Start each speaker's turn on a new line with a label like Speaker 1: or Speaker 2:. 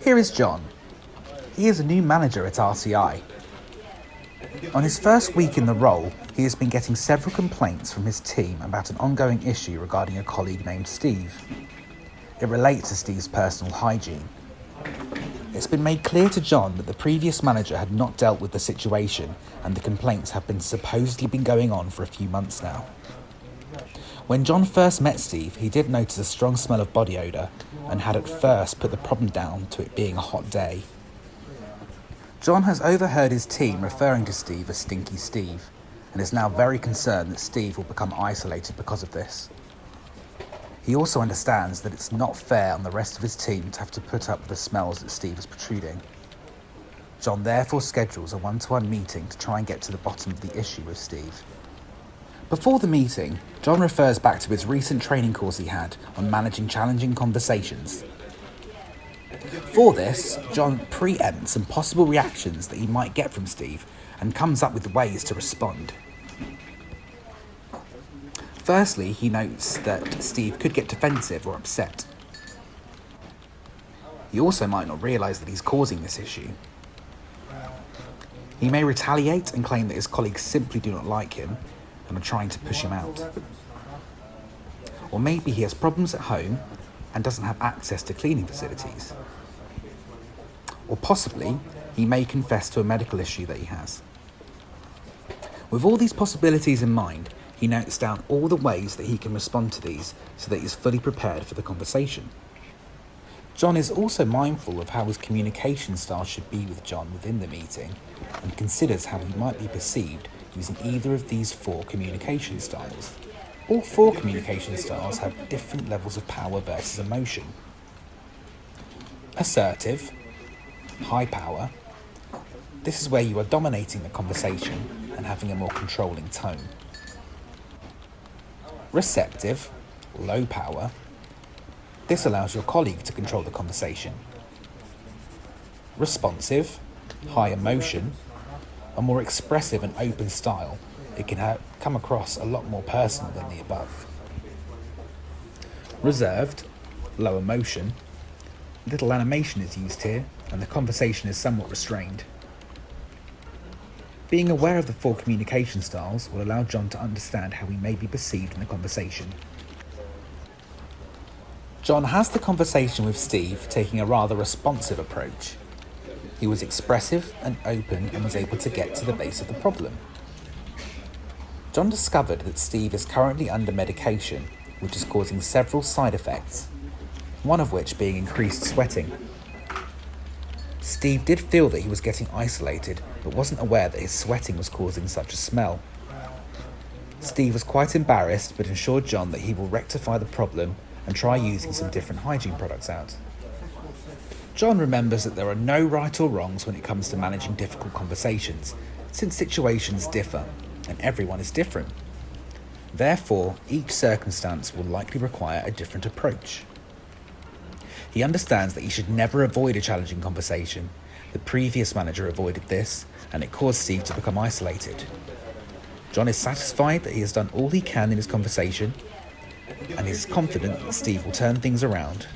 Speaker 1: Here is John. He is a new manager at RCI. On his first week in the role, he has been getting several complaints from his team about an ongoing issue regarding a colleague named Steve. It relates to Steve's personal hygiene. It's been made clear to John that the previous manager had not dealt with the situation, and the complaints have supposedly been going on for a few months now. When John first met Steve, he did notice a strong smell of body odour and had at first put the problem down to it being a hot day. John has overheard his team referring to Steve as Stinky Steve, and is now very concerned that Steve will become isolated because of this. He also understands that it's not fair on the rest of his team to have to put up with the smells that Steve is protruding. John therefore schedules a one-to-one meeting to try and get to the bottom of the issue with Steve. Before the meeting, John refers back to his recent training course he had on managing challenging conversations. For this, John preempts some possible reactions that he might get from Steve and comes up with ways to respond. Firstly, he notes that Steve could get defensive or upset. He also might not realise that he's causing this issue. He may retaliate and claim that his colleagues simply do not like him and are trying to push him out. Or maybe he has problems at home and doesn't have access to cleaning facilities. Or possibly, he may confess to a medical issue that he has. With all these possibilities in mind, he notes down all the ways that he can respond to these so that he is fully prepared for the conversation. John is also mindful of how his communication style should be with John within the meeting, and considers how he might be perceived using either of these 4 communication styles. All 4 communication styles have different levels of power versus emotion. Assertive, high power. This is where you are dominating the conversation and having a more controlling tone. Receptive, low power. This allows your colleague to control the conversation. Responsive, high emotion. A more expressive and open style. It can come across a lot more personal than the above. Reserved, low emotion. Little animation is used here, and the conversation is somewhat restrained. Being aware of the 4 communication styles will allow John to understand how he may be perceived in the conversation. John has the conversation with Steve taking a rather responsive approach. He was expressive and open and was able to get to the base of the problem. John discovered that Steve is currently under medication, which is causing several side effects, one of which being increased sweating. Steve did feel that he was getting isolated, but wasn't aware that his sweating was causing such a smell. Steve was quite embarrassed, but assured John that he will rectify the problem and try using some different hygiene products out. John remembers that there are no right or wrongs when it comes to managing difficult conversations, since situations differ and everyone is different. Therefore, each circumstance will likely require a different approach. He understands that he should never avoid a challenging conversation. The previous manager avoided this, and it caused Steve to become isolated. John is satisfied that he has done all he can in his conversation, and is confident that Steve will turn things around